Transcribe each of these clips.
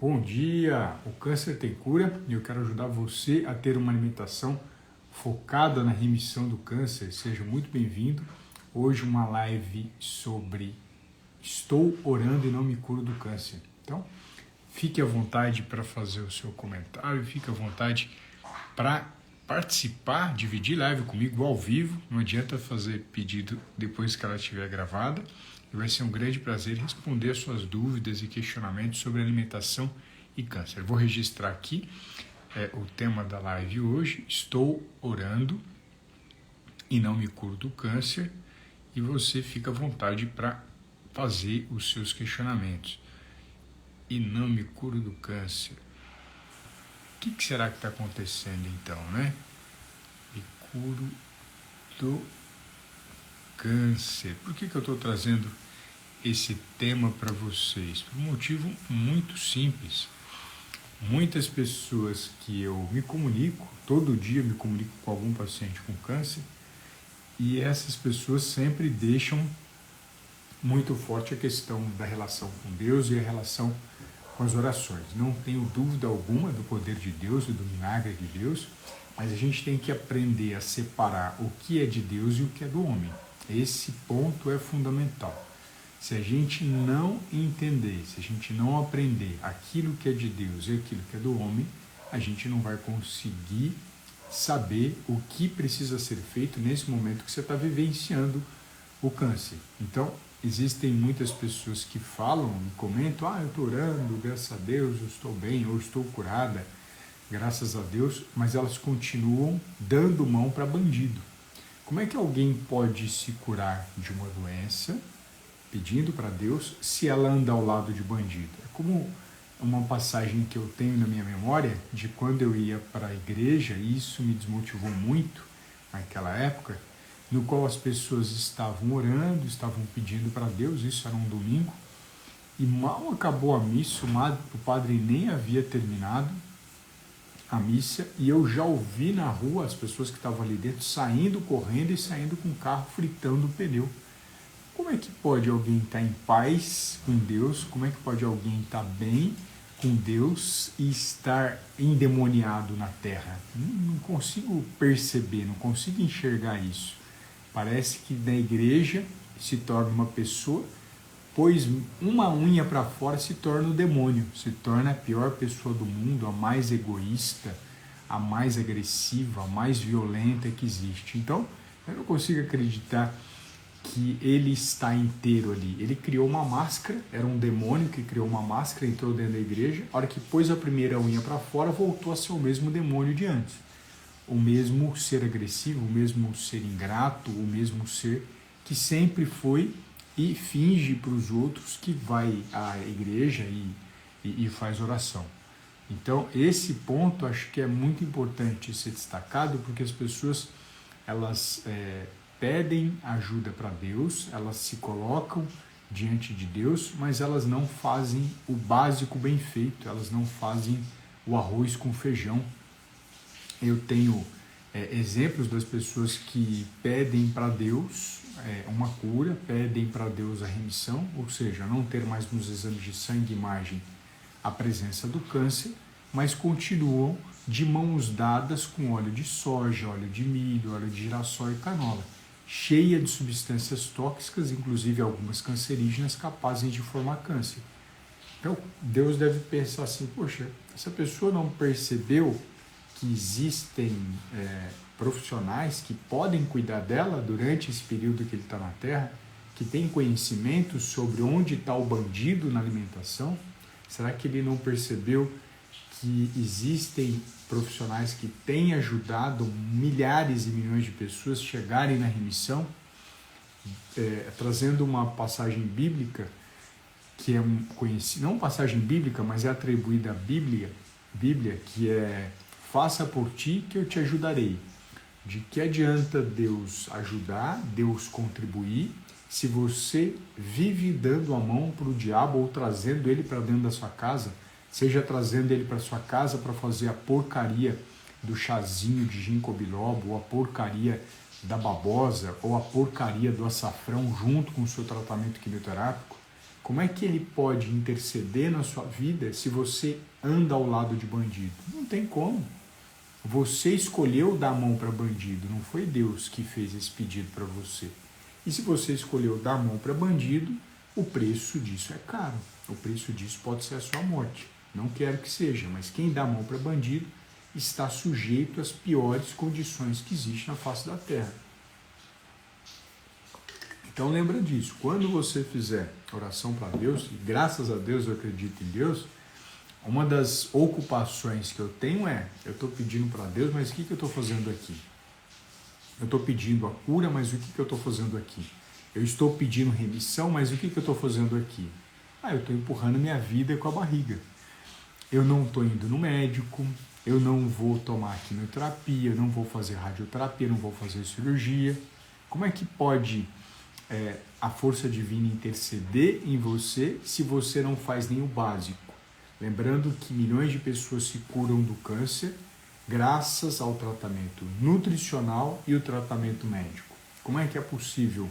Bom dia! O câncer tem cura e eu quero ajudar você a ter uma alimentação focada na remissão do câncer. Seja muito bem-vindo. Hoje uma live sobre estou orando e não me curo do câncer. Então, fique à vontade para fazer o seu comentário, fique à vontade para participar, dividir live comigo ao vivo. Não adianta fazer pedido depois que ela estiver gravada. E vai ser um grande prazer responder suas dúvidas e questionamentos sobre alimentação e câncer. Vou registrar aqui o tema da live hoje. Estou orando e não me curo do câncer. E você fica à vontade para fazer os seus questionamentos. E não me curo do câncer. O que será que está acontecendo então, né? Me curo do câncer. Por que eu estou trazendo esse tema para vocês? Por um motivo muito simples. Muitas pessoas que eu me comunico, todo dia me comunico com algum paciente com câncer, e essas pessoas sempre deixam muito forte a questão da relação com Deus e a relação com as orações. Não tenho dúvida alguma do poder de Deus e do milagre de Deus, mas a gente tem que aprender a separar o que é de Deus e o que é do homem. Esse ponto é fundamental. Se a gente não entender, se a gente não aprender aquilo que é de Deus e aquilo que é do homem, a gente não vai conseguir saber o que precisa ser feito nesse momento que você está vivenciando o câncer. Então, existem muitas pessoas que falam e comentam, eu estou orando, graças a Deus, eu estou bem, ou estou curada, graças a Deus, mas elas continuam dando mão para bandido. Como é que alguém pode se curar de uma doença pedindo para Deus, se ela anda ao lado de bandido? É como uma passagem que eu tenho na minha memória de quando eu ia para a igreja, e isso me desmotivou muito naquela época, no qual as pessoas estavam orando, estavam pedindo para Deus, isso era um domingo, e mal acabou a missa, o padre nem havia terminado a missa, e eu já ouvi na rua as pessoas que estavam ali dentro saindo correndo e saindo com o carro fritando o pneu. Como é que pode alguém estar em paz com Deus? Como é que pode alguém estar bem com Deus e estar endemoniado na terra? Não consigo perceber, não consigo enxergar isso. Parece que na igreja se torna uma pessoa, pois uma unha para fora se torna o demônio, se torna a pior pessoa do mundo, a mais egoísta, a mais agressiva, a mais violenta que existe. Então, eu não consigo acreditar que ele está inteiro ali. Ele criou uma máscara, era um demônio que criou uma máscara, entrou dentro da igreja, a hora que pôs a primeira unha para fora, voltou a ser o mesmo demônio de antes. O mesmo ser agressivo, o mesmo ser ingrato, o mesmo ser que sempre foi e finge para os outros que vai à igreja e faz oração. Então, esse ponto acho que é muito importante ser destacado, porque as pessoas, elas pedem ajuda para Deus, elas se colocam diante de Deus, mas elas não fazem o básico bem feito, elas não fazem o arroz com feijão. Eu tenho exemplos das pessoas que pedem para Deus uma cura, pedem para Deus a remissão, ou seja, não ter mais nos exames de sangue e imagem a presença do câncer, mas continuam de mãos dadas com óleo de soja, óleo de milho, óleo de girassol e canola, cheia de substâncias tóxicas, inclusive algumas cancerígenas, capazes de formar câncer. Então, Deus deve pensar assim, poxa, essa pessoa não percebeu que existem profissionais que podem cuidar dela durante esse período que ele está na Terra, que tem conhecimento sobre onde está o bandido na alimentação? Será que ele não percebeu que existem profissionais que têm ajudado milhares e milhões de pessoas a chegarem na remissão? Trazendo uma passagem bíblica, que é conhecida, não passagem bíblica, mas é atribuída à Bíblia, que é: faça por ti que eu te ajudarei. De que adianta Deus ajudar, Deus contribuir, se você vive dando a mão para o diabo ou trazendo ele para dentro da sua casa, seja trazendo ele para sua casa para fazer a porcaria do chazinho de ginkgo biloba, ou a porcaria da babosa, ou a porcaria do açafrão junto com o seu tratamento quimioterápico? Como é que ele pode interceder na sua vida se você anda ao lado de bandido? Não tem como. Você escolheu dar a mão para bandido, não foi Deus que fez esse pedido para você. E se você escolheu dar a mão para bandido, o preço disso é caro. O preço disso pode ser a sua morte. Não quero que seja, mas quem dá a mão para bandido está sujeito às piores condições que existem na face da terra. Então lembra disso. Quando você fizer oração para Deus, e graças a Deus eu acredito em Deus, uma das ocupações que eu tenho eu estou pedindo para Deus, mas o que eu estou fazendo aqui? Eu estou pedindo a cura, mas o que eu estou fazendo aqui? Eu estou pedindo remissão, mas o que eu estou fazendo aqui? Eu estou empurrando minha vida com a barriga. Eu não estou indo no médico, eu não vou tomar quimioterapia, eu não vou fazer radioterapia, não vou fazer cirurgia. Como é que pode a força divina interceder em você se você não faz nem o básico? Lembrando que milhões de pessoas se curam do câncer graças ao tratamento nutricional e o tratamento médico. Como é que é possível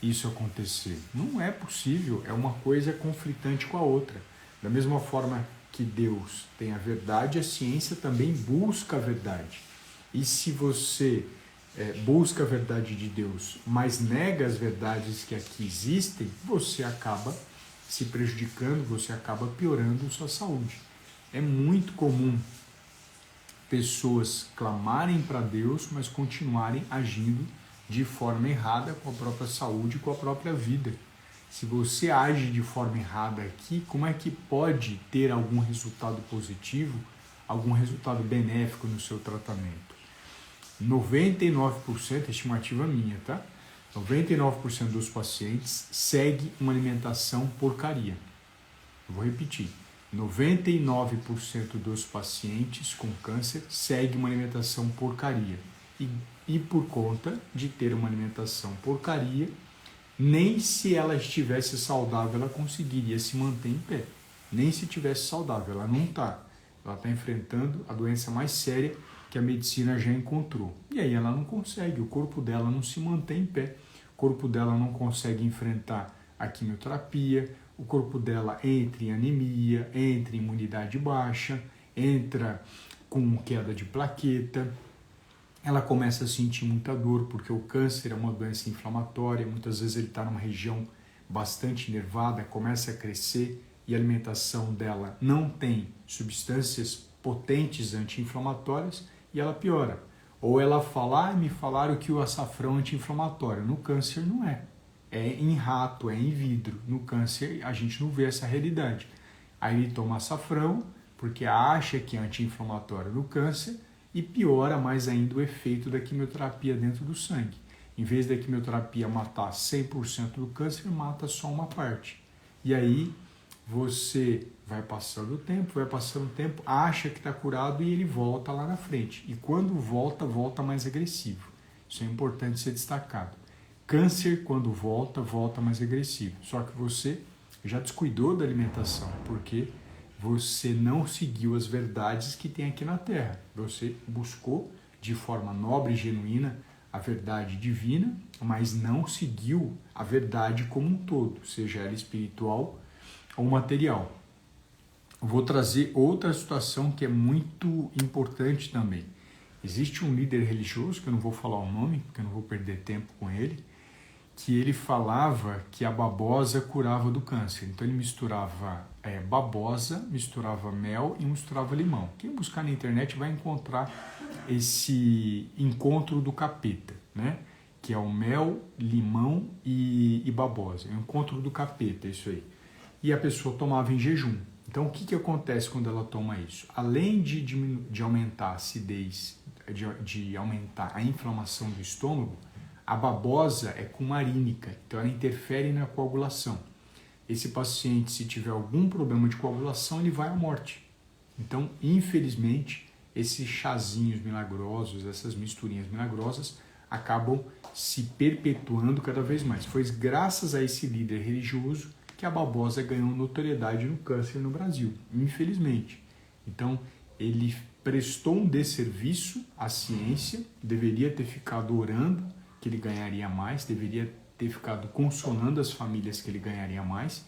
isso acontecer? Não é possível, é uma coisa conflitante com a outra. Da mesma forma que Deus tem a verdade, a ciência também busca a verdade. E se você busca a verdade de Deus, mas nega as verdades que aqui existem, você acaba se prejudicando, você acaba piorando sua saúde. É muito comum pessoas clamarem para Deus, mas continuarem agindo de forma errada com a própria saúde e com a própria vida. Se você age de forma errada aqui, como é que pode ter algum resultado positivo, algum resultado benéfico no seu tratamento? 99%, estimativa minha, tá? 99% dos pacientes segue uma alimentação porcaria. Eu vou repetir. 99% dos pacientes com câncer segue uma alimentação porcaria. E por conta de ter uma alimentação porcaria, nem se ela estivesse saudável ela conseguiria se manter em pé. Nem se estivesse saudável, ela não está. Ela está enfrentando a doença mais séria que a medicina já encontrou. E aí ela não consegue, o corpo dela não se mantém em pé, o corpo dela não consegue enfrentar a quimioterapia, o corpo dela entra em anemia, entra em imunidade baixa, entra com queda de plaqueta, ela começa a sentir muita dor, porque o câncer é uma doença inflamatória, muitas vezes ele está numa região bastante nervada, começa a crescer e a alimentação dela não tem substâncias potentes anti-inflamatórias e ela piora. Ou ela fala, me falaram que o açafrão é anti-inflamatório. No câncer não é. É em rato, é em vidro. No câncer a gente não vê essa realidade. Aí ele toma açafrão porque acha que é anti-inflamatório no câncer e piora mais ainda o efeito da quimioterapia dentro do sangue. Em vez da quimioterapia matar 100% do câncer, mata só uma parte. E aí você vai passando o tempo, acha que está curado e ele volta lá na frente. E quando volta, volta mais agressivo. Isso é importante ser destacado. Câncer, quando volta, volta mais agressivo. Só que você já descuidou da alimentação, porque você não seguiu as verdades que tem aqui na Terra. Você buscou de forma nobre e genuína a verdade divina, mas não seguiu a verdade como um todo, seja ela espiritual ou material. Vou trazer outra situação que é muito importante também. Existe um líder religioso, que eu não vou falar o nome, porque eu não vou perder tempo com ele, que ele falava que a babosa curava do câncer. Então ele misturava babosa, misturava mel e misturava limão. Quem buscar na internet vai encontrar esse encontro do capeta, né? Que é o mel, limão e babosa. É o encontro do capeta, isso aí. E a pessoa tomava em jejum. Então, o que acontece quando ela toma isso? Além de aumentar a acidez, de aumentar a inflamação do estômago, a babosa é cumarínica, então ela interfere na coagulação. Esse paciente, se tiver algum problema de coagulação, ele vai à morte. Então, infelizmente, esses chazinhos milagrosos, essas misturinhas milagrosas, acabam se perpetuando cada vez mais. Foi graças a esse líder religioso que a babosa ganhou notoriedade no câncer no Brasil, infelizmente. Então, ele prestou um desserviço à ciência, deveria ter ficado orando que ele ganharia mais, deveria ter ficado consolando as famílias que ele ganharia mais,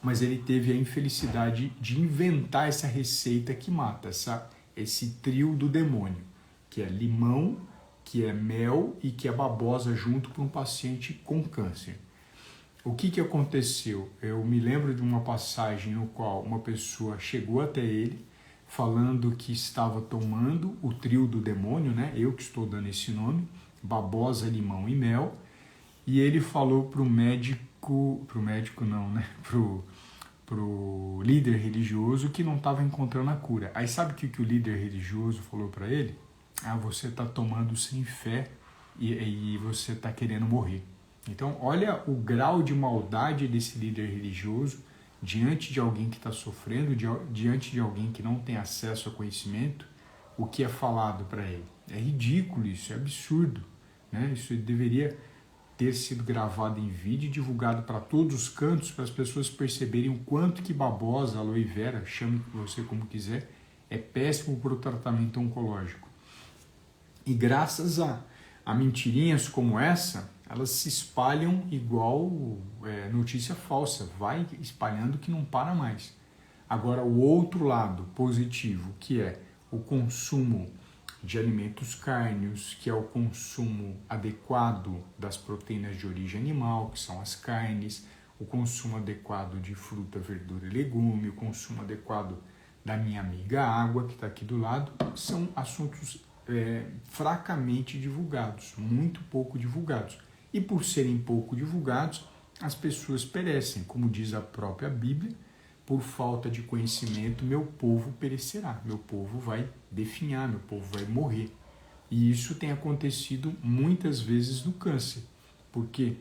mas ele teve a infelicidade de inventar essa receita que mata, esse trio do demônio, que é limão, que é mel e que é babosa junto para um paciente com câncer. O que aconteceu? Eu me lembro de uma passagem no qual uma pessoa chegou até ele falando que estava tomando o trio do demônio, né? Eu que estou dando esse nome, babosa, limão e mel, e ele falou pro médico não, né? Pro líder religioso que não estava encontrando a cura. Aí sabe o que o líder religioso falou para ele? Você está tomando sem fé e você está querendo morrer. Então, olha o grau de maldade desse líder religioso diante de alguém que está sofrendo, diante de alguém que não tem acesso a conhecimento, o que é falado para ele. É ridículo isso, é absurdo, né? Isso deveria ter sido gravado em vídeo e divulgado para todos os cantos, para as pessoas perceberem o quanto que babosa, aloe vera, chame você como quiser, é péssimo para o tratamento oncológico. E graças a mentirinhas como essa, elas se espalham igual notícia falsa, vai espalhando que não para mais. Agora, o outro lado positivo, que é o consumo de alimentos cárneos, que é o consumo adequado das proteínas de origem animal, que são as carnes, o consumo adequado de fruta, verdura e legume, o consumo adequado da minha amiga água, que está aqui do lado, são assuntos fracamente divulgados, muito pouco divulgados. E por serem pouco divulgados, as pessoas perecem, como diz a própria Bíblia, por falta de conhecimento, meu povo perecerá, meu povo vai definhar, meu povo vai morrer. E isso tem acontecido muitas vezes no câncer, porque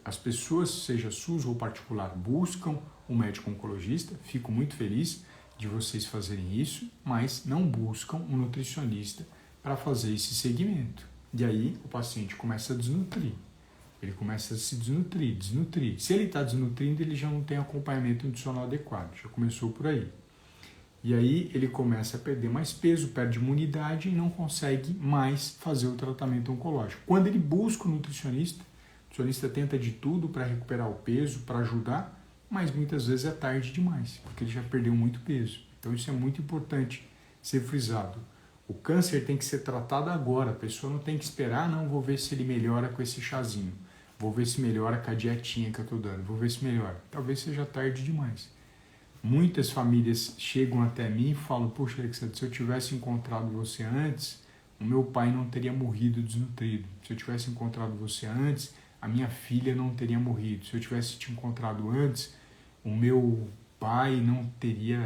as pessoas, seja SUS ou particular, buscam um médico oncologista, fico muito feliz de vocês fazerem isso, mas não buscam um nutricionista para fazer esse segmento. E aí o paciente começa a desnutrir. Ele começa a se desnutrir. Se ele está desnutrindo, ele já não tem acompanhamento nutricional adequado. Já começou por aí. E aí ele começa a perder mais peso, perde imunidade e não consegue mais fazer o tratamento oncológico. Quando ele busca o nutricionista tenta de tudo para recuperar o peso, para ajudar, mas muitas vezes é tarde demais, porque ele já perdeu muito peso. Então isso é muito importante ser frisado. O câncer tem que ser tratado agora, a pessoa não tem que esperar, não, vou ver se ele melhora com esse chazinho, vou ver se melhora com a dietinha que eu estou dando, vou ver se melhora. Talvez seja tarde demais. Muitas famílias chegam até mim e falam, poxa, Alexandre, se eu tivesse encontrado você antes, o meu pai não teria morrido desnutrido. Se eu tivesse encontrado você antes, a minha filha não teria morrido. Se eu tivesse te encontrado antes, o meu pai não teria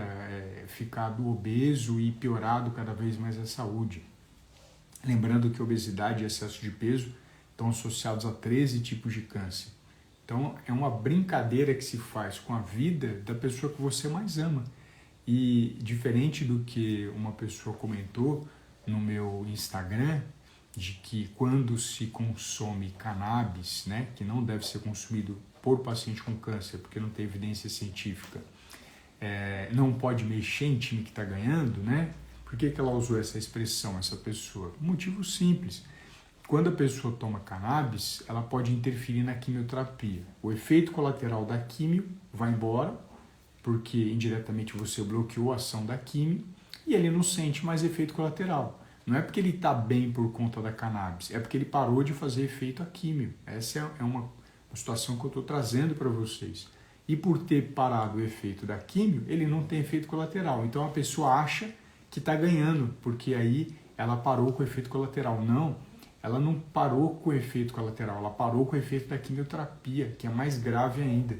ficado obeso e piorado cada vez mais a saúde. Lembrando que obesidade e excesso de peso estão associados a 13 tipos de câncer. Então é uma brincadeira que se faz com a vida da pessoa que você mais ama. E diferente do que uma pessoa comentou no meu Instagram, de que quando se consome cannabis, né, que não deve ser consumido por paciente com câncer, porque não tem evidência científica, não pode mexer em time que está ganhando, né? Por que ela usou essa expressão, essa pessoa? Um motivo simples. Quando a pessoa toma cannabis, ela pode interferir na quimioterapia. O efeito colateral da quimio vai embora, porque indiretamente você bloqueou a ação da quimio, e ele não sente mais efeito colateral. Não é porque ele está bem por conta da cannabis, é porque ele parou de fazer efeito a químio. Essa é uma situação que eu estou trazendo para vocês. E por ter parado o efeito da químio, ele não tem efeito colateral. Então a pessoa acha que está ganhando, porque aí ela parou com o efeito colateral. Não, ela não parou com o efeito colateral, ela parou com o efeito da quimioterapia, que é mais grave ainda.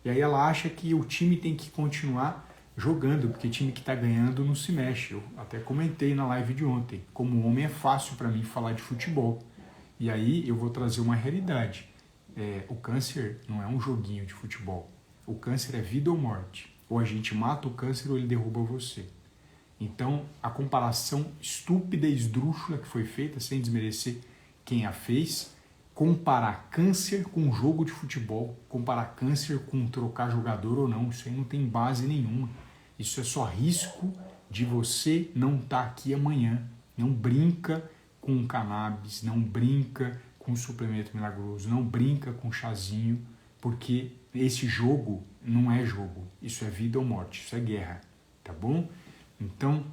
E aí ela acha que o time tem que continuar jogando, porque time que está ganhando não se mexe. Eu até comentei na live de ontem, como homem é fácil para mim falar de futebol. E aí eu vou trazer uma realidade. O câncer não é um joguinho de futebol. O câncer é vida ou morte. Ou a gente mata o câncer ou ele derruba você. Então, a comparação estúpida e esdrúxula que foi feita, sem desmerecer quem a fez, comparar câncer com jogo de futebol, comparar câncer com trocar jogador ou não, isso aí não tem base nenhuma. Isso é só risco de você não estar aqui amanhã. Não brinca com cannabis, não brinca com suplemento milagroso, não brinca com chazinho, porque esse jogo não é jogo, isso é vida ou morte, isso é guerra, tá bom? Então,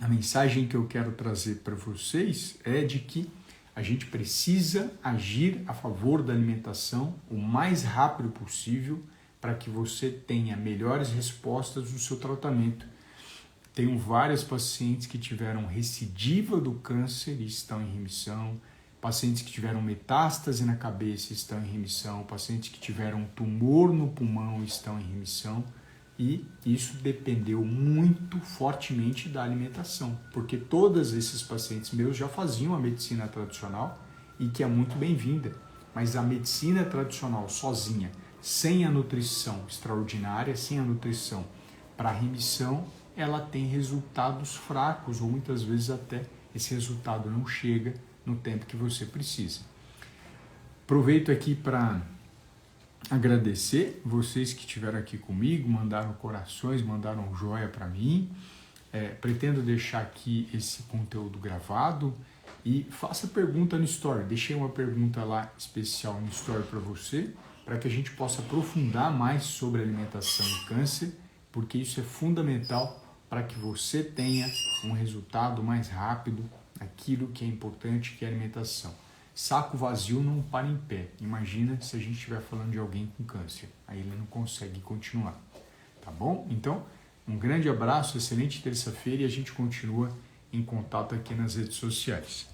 a mensagem que eu quero trazer para vocês é de que a gente precisa agir a favor da alimentação o mais rápido possível para que você tenha melhores respostas no seu tratamento. Tenho vários pacientes que tiveram recidiva do câncer e estão em remissão, pacientes que tiveram metástase na cabeça estão em remissão, pacientes que tiveram tumor no pulmão estão em remissão, e isso dependeu muito fortemente da alimentação, porque todos esses pacientes meus já faziam a medicina tradicional e que é muito bem-vinda, mas a medicina tradicional sozinha, sem a nutrição extraordinária, sem a nutrição para a remissão, ela tem resultados fracos ou muitas vezes até esse resultado não chega no tempo que você precisa. Aproveito aqui para agradecer vocês que estiveram aqui comigo, mandaram corações, mandaram um joia para mim. Pretendo deixar aqui esse conteúdo gravado e faça pergunta no Story. Deixei uma pergunta lá especial no Story para você, para que a gente possa aprofundar mais sobre alimentação e câncer, porque isso é fundamental para que você tenha um resultado mais rápido naquilo que é importante, que é a alimentação. Saco vazio não para em pé. Imagina se a gente estiver falando de alguém com câncer. Aí ele não consegue continuar. Tá bom? Então, um grande abraço, excelente terça-feira e a gente continua em contato aqui nas redes sociais.